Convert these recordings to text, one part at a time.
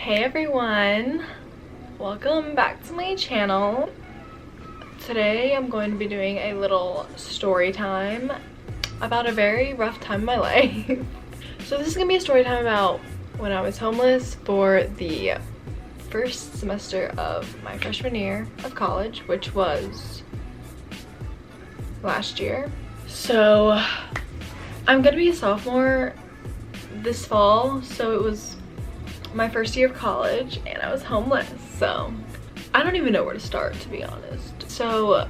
Hey everyone, welcome back to my channel. Today I'm going to be doing a little story time about a very rough time in my life. So this is gonna be a story time about when I was homeless for the first semester of my freshman year of college, which was last year. So I'm gonna be a sophomore this fall, so it was my first year of college and I was homeless, so I don't even know where to start, to be honest. So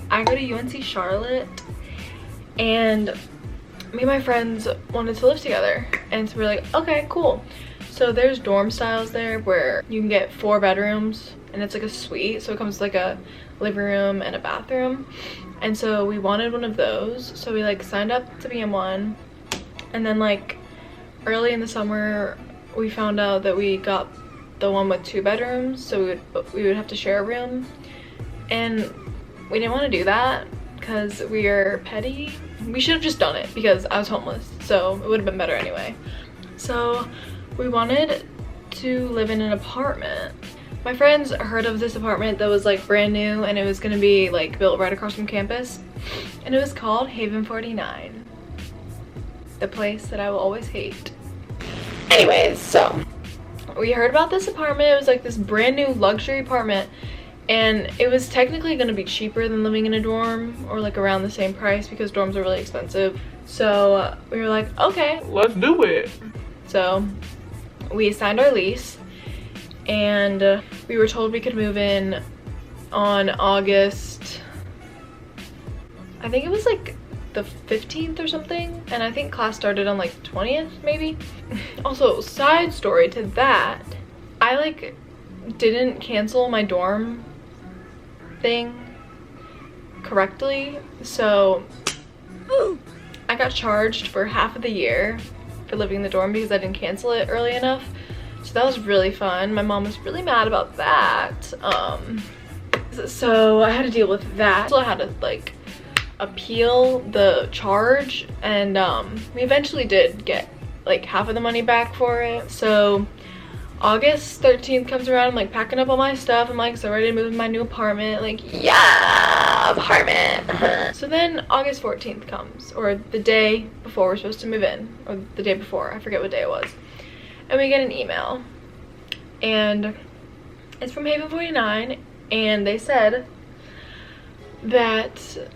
I go to UNC Charlotte and me and my friends wanted to live together, and so we're like, okay, cool. So there's dorm styles there where you can get 4 bedrooms and it's like a suite, so it comes with like a living room and a bathroom, and so we wanted one of those, so we like signed up to be in one. And then like early in the summer we found out that we got the one with 2 bedrooms, so we would have to share a room, and we didn't want to do that because we are petty. We should have just done it because I was homeless, so it would have been better anyway. So we wanted to live in an apartment. My friends heard of this apartment that was like brand new and it was gonna be like built right across from campus, and it was called Haven 49, the place that I will always hate. Anyways, so we heard about this apartment. It was like this brand new luxury apartment, and it was technically going to be cheaper than living in a dorm, or like around the same price, because dorms are really expensive. So we were like, okay, let's do it. So we signed our lease, and we were told we could move in on August, I think it was like the 15th or something, and I think class started on like 20th maybe. Also, side story to that, I like didn't cancel my dorm thing correctly, so I got charged for half of the year for living in the dorm because I didn't cancel it early enough. So that was really fun. My mom was really mad about that. So I had to deal with that. So I had to like appeal the charge, and we eventually did get like half of the money back for it. So August 13th comes around, I'm like packing up all my stuff. I'm like so ready to move in my new apartment, like yeah, apartment. So then August 14th comes, or the day before we're supposed to move in, or the day before, I forget what day it was, and we get an email, and it's from Haven 49, and they said that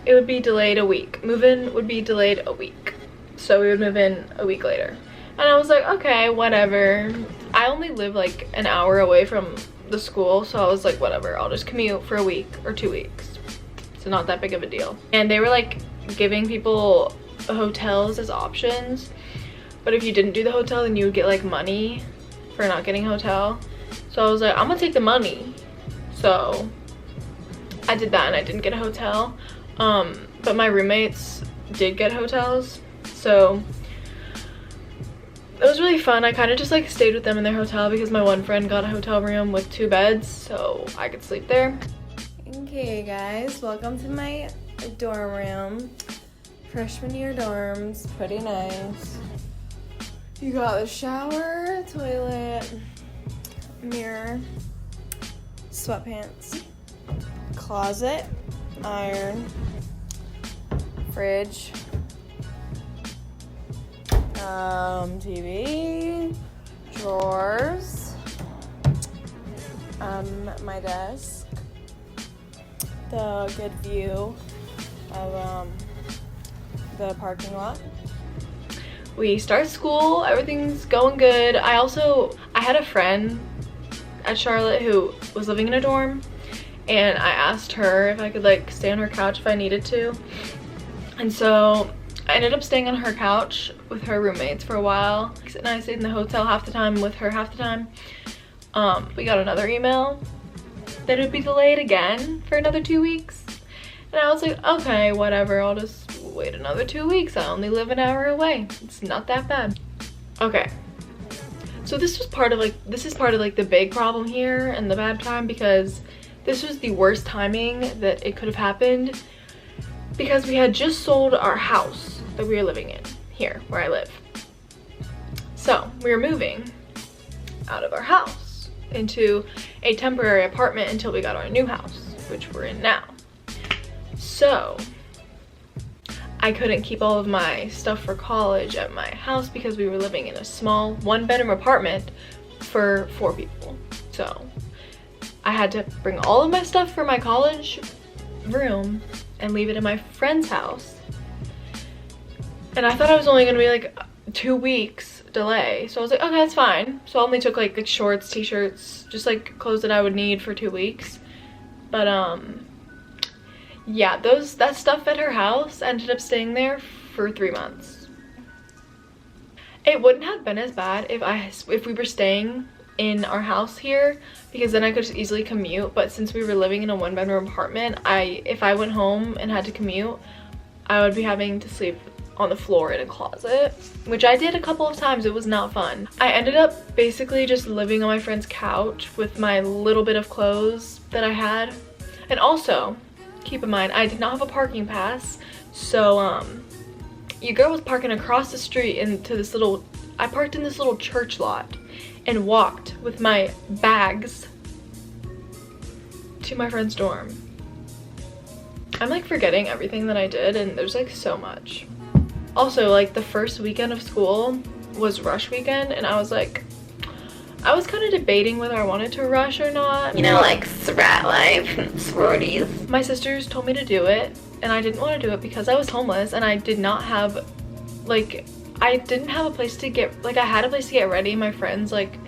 it would be delayed a week. Move-in would be delayed a week, so we would move in a week later. And I was like, okay, whatever. I only live like an hour away from the school, so I was like, whatever, I'll just commute for a week or 2 weeks. It's not that big of a deal. And they were like giving people hotels as options, but if you didn't do the hotel, then you would get like money for not getting a hotel. So I was like, I'm gonna take the money. So I did that, and I didn't get a hotel, but my roommates did get hotels, so it was really fun. I kind of just like stayed with them in their hotel because my one friend got a hotel room with 2 beds, so I could sleep there. Okay guys, welcome to my dorm room. Freshman year dorms, pretty nice. You got a shower, toilet, mirror, sweatpants, closet, iron, fridge, TV, drawers, my desk, the good view of the parking lot. We start school, everything's going good. I had a friend at Charlotte who was living in a dorm, and I asked her if I could like stay on her couch if I needed to, and so I ended up staying on her couch with her roommates for a while, and I stayed in the hotel half the time with her half the time. We got another email that it would be delayed again for another 2 weeks, and I was like, okay, whatever, I'll just wait another 2 weeks. I only live an hour away, it's not that bad. Okay, so this is part of like the big problem here and the bad time, because this was the worst timing that it could have happened, because we had just sold our house that we were living in here where I live. So we were moving out of our house into a temporary apartment until we got our new house, which we're in now. So I couldn't keep all of my stuff for college at my house because we were living in a small 1-bedroom apartment for 4 people. So I had to bring all of my stuff for my college room and leave it in my friend's house. And I thought I was only gonna be like 2 weeks delay. So I was like, okay, that's fine. So I only took like shorts, t-shirts, just like clothes that I would need for 2 weeks. But yeah, that stuff at her house ended up staying there for 3 months. It wouldn't have been as bad if we were staying in our house here, because then I could just easily commute. But since we were living in a 1-bedroom apartment, if I went home and had to commute, I would be having to sleep on the floor in a closet, which I did a couple of times. It was not fun. I ended up basically just living on my friend's couch with my little bit of clothes that I had. And also, keep in mind, I did not have a parking pass, so your girl was parking across the street into this little, I parked in this little church lot and walked with my bags to my friend's dorm. I'm like forgetting everything that I did, and there's like so much. Also, like the first weekend of school was rush weekend, and I was kind of debating whether I wanted to rush or not. You know, like frat life, sororities. My sisters told me to do it, and I didn't want to do it because I was homeless and I did not have, like, I didn't have a place to get, like, I had a place to get ready in my friend's, like,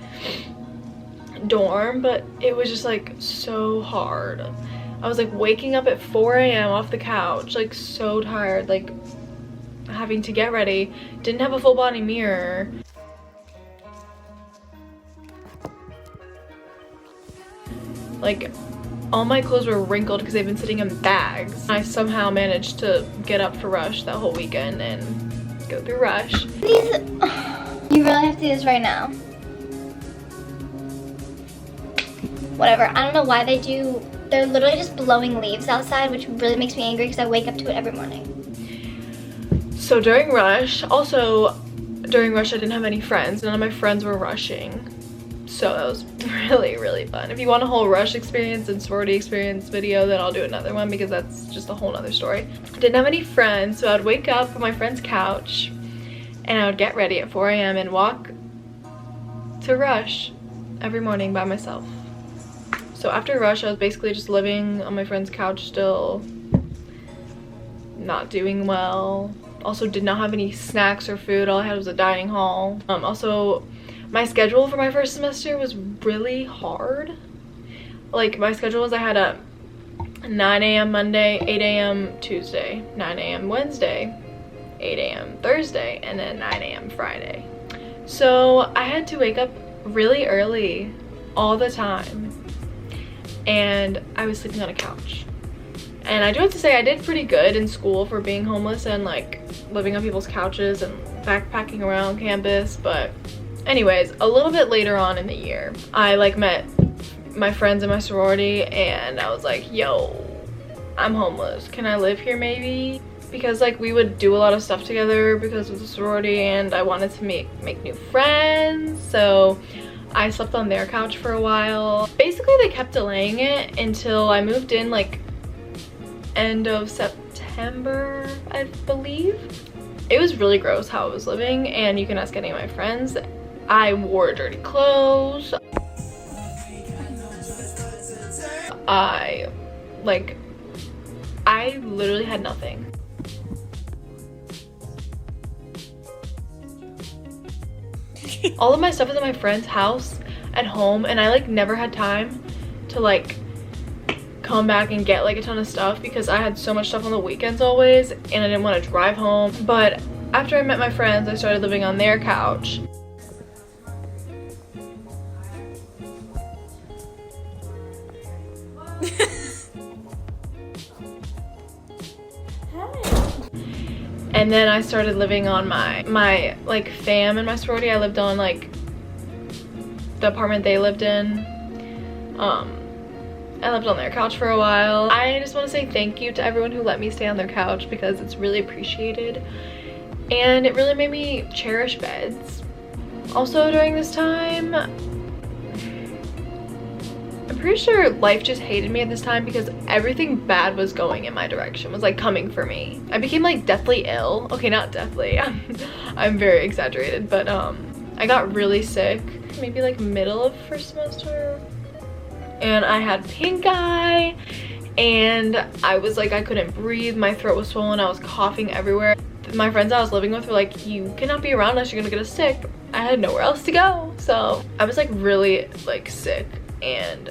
dorm, but it was just, like, so hard. I was, like, waking up at 4 a.m. off the couch, like, so tired, like, having to get ready, didn't have a full body mirror. Like, all my clothes were wrinkled because they've been sitting in bags. I somehow managed to get up for rush that whole weekend and go through rush. Please, you really have to do this right now. Whatever, I don't know why they're literally just blowing leaves outside, which really makes me angry because I wake up to it every morning. So during rush, I didn't have any friends. None of my friends were rushing. So that was really, really fun. If you want a whole rush experience and sorority experience video, then I'll do another one because that's just a whole nother story. I didn't have any friends, so I'd wake up from my friend's couch and I would get ready at 4 a.m. and walk to rush every morning by myself. So after rush, I was basically just living on my friend's couch still, not doing well. Also did not have any snacks or food. All I had was a dining hall. Also, my schedule for my first semester was really hard. Like, my schedule was I had a 9 a.m. Monday, 8 a.m. Tuesday, 9 a.m. Wednesday, 8 a.m. Thursday, and then 9 a.m. Friday. So I had to wake up really early all the time, and I was sleeping on a couch. And I do have to say I did pretty good in school for being homeless and like living on people's couches and backpacking around campus. But anyways, a little bit later on in the year, I like met my friends in my sorority and I was like, yo, I'm homeless. Can I live here maybe? Because like we would do a lot of stuff together because of the sorority and I wanted to make new friends. So I slept on their couch for a while. Basically, they kept delaying it until I moved in like end of September, I believe. It was really gross how I was living, and you can ask any of my friends. I wore dirty clothes. I literally had nothing. All of my stuff is at my friend's house at home, and I like never had time to like come back and get like a ton of stuff because I had so much stuff on the weekends always and I didn't want to drive home. But after I met my friends, I started living on their couch. And then I started living on my like fam in my sorority. I lived on like the apartment they lived in. I lived on their couch for a while. I just want to say thank you to everyone who let me stay on their couch because it's really appreciated. And it really made me cherish beds. Also during this time, I'm pretty sure life just hated me at this time because everything bad was going in my direction, was like coming for me. I became like deathly ill. Okay, not deathly. I'm very exaggerated, but I got really sick maybe like middle of first semester, and I had pink eye, and I was like, I couldn't breathe, my throat was swollen, I was coughing everywhere. My friends I was living with were like, you cannot be around us, you're gonna get us sick. I had nowhere else to go, so I was like really like sick and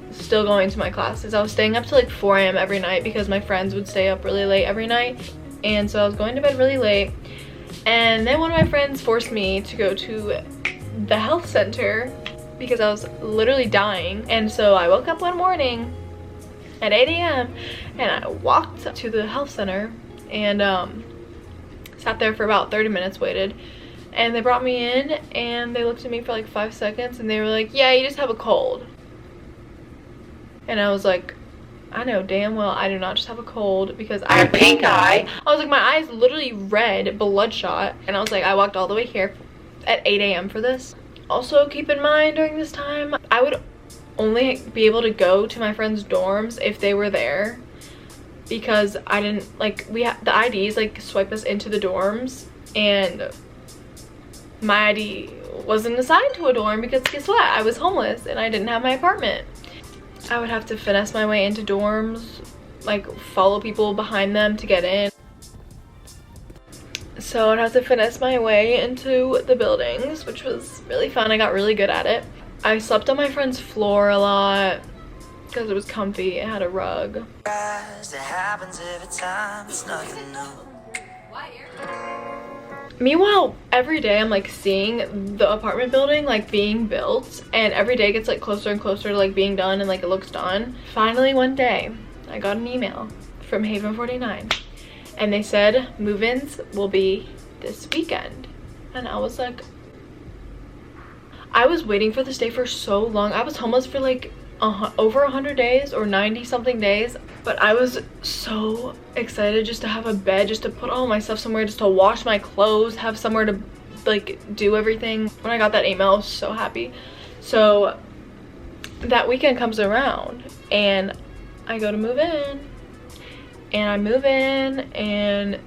still going to my classes. I was staying up till like 4 a.m. every night because my friends would stay up really late every night, and so I was going to bed really late. And then one of my friends forced me to go to the health center because I was literally dying. And so I woke up one morning at 8 a.m. and I walked to the health center and sat there for about 30 minutes, waited, and they brought me in and they looked at me for like 5 seconds and they were like, yeah, you just have a cold. And I was like, I know damn well I do not just have a cold because I have pink eye. I was like, my eye is literally red, bloodshot. And I was like, I walked all the way here at 8 a.m. for this. Also, keep in mind during this time, I would only be able to go to my friends' dorms if they were there, because I didn't, like, we have the IDs like swipe us into the dorms, and my ID wasn't assigned to a dorm because guess what? I was homeless and I didn't have my apartment. I would have to finesse my way into dorms, like follow people behind them to get in. So I'd have to finesse my way into the buildings, which was really fun. I got really good at it. I slept on my friend's floor a lot because it was comfy. It had a rug. It happens every time, it's nothing new. Meanwhile, every day I'm like seeing the apartment building like being built, and every day gets like closer and closer to like being done, and like it looks done. Finally one day I got an email from Haven 49 and they said move-ins will be this weekend, and I was like, I was waiting for this day for so long. I was homeless for like over 100 days or 90 something days, but I was so excited just to have a bed, just to put all my stuff somewhere, just to wash my clothes, have somewhere to like do everything. When I got that email I was so happy. So that weekend comes around and I go to move in, and I move in and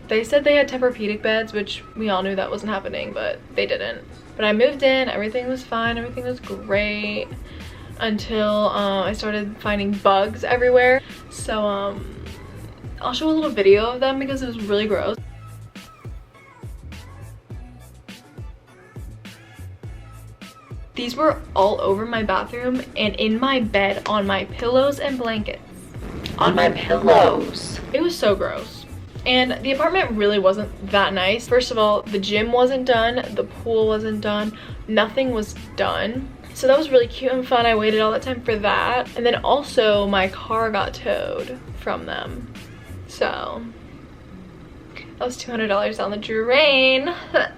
they said they had Tempur-Pedic beds, which we all knew that wasn't happening, but they didn't. But I moved in, everything was fine, everything was great, until I started finding bugs everywhere. So I'll show a little video of them because it was really gross. These were all over my bathroom and in my bed, on my pillows and blankets. On my pillows. It was so gross. And the apartment really wasn't that nice. First of all, the gym wasn't done, the pool wasn't done, nothing was done. So that was really cute and fun. I waited all that time for that. And then also my car got towed from them. So that was $200 down the drain. I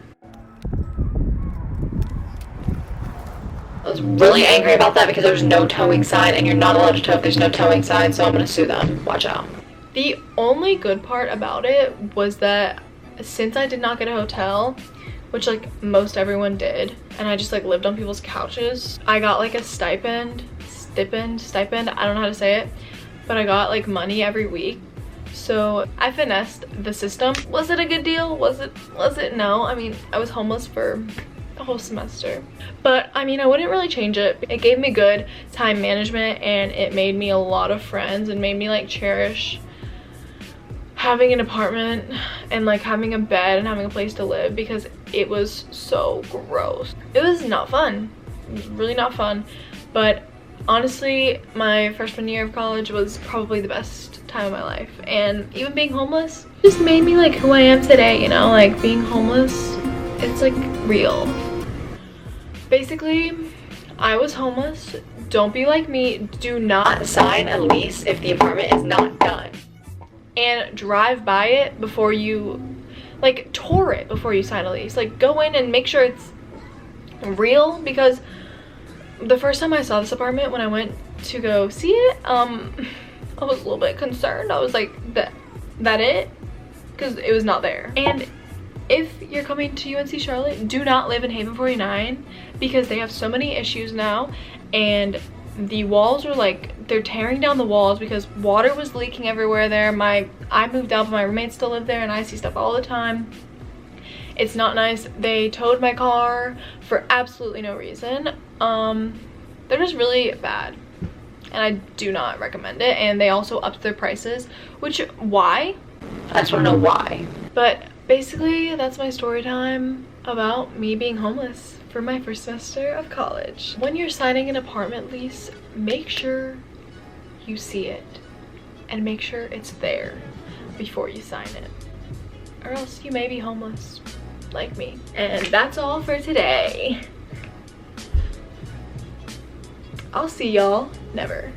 was really angry about that because there was no towing sign, and you're not allowed to tow if there's no towing sign, so I'm gonna sue them. Watch out. The only good part about it was that since I did not get a hotel, which like most everyone did, and I just like lived on people's couches, I got like a stipend, I don't know how to say it, but I got like money every week. So I finessed the system. Was it a good deal? Was it? No. I mean, I was homeless for a whole semester, but I mean, I wouldn't really change it. It gave me good time management, and it made me a lot of friends and made me like cherish having an apartment and like having a bed and having a place to live, because it was so gross. It was not fun. It was really not fun. But honestly, my freshman year of college was probably the best time of my life, and even being homeless just made me like who I am today, you know? Like being homeless, it's like real. Basically, I was homeless. Don't be like me. Do not sign a lease if the apartment is not done, and drive by it before you, like, tour it before you sign a lease. Like, go in and make sure it's real, because the first time I saw this apartment, when I went to go see it, I was a little bit concerned. I was like, that it? Because it was not there. And if you're coming to UNC Charlotte, do not live in Haven 49 because they have so many issues now, and the walls are like, they're tearing down the walls because water was leaking everywhere there. I moved out, but my roommates still live there, and I see stuff all the time. It's not nice. They towed my car for absolutely no reason. They're just really bad, and I do not recommend it. And they also upped their prices, which, why? I just want to know why. But basically, that's my story time about me being homeless for my first semester of college. When you're signing an apartment lease, make sure you see it and make sure it's there before you sign it, or else you may be homeless like me. And that's all for today. I'll see y'all never.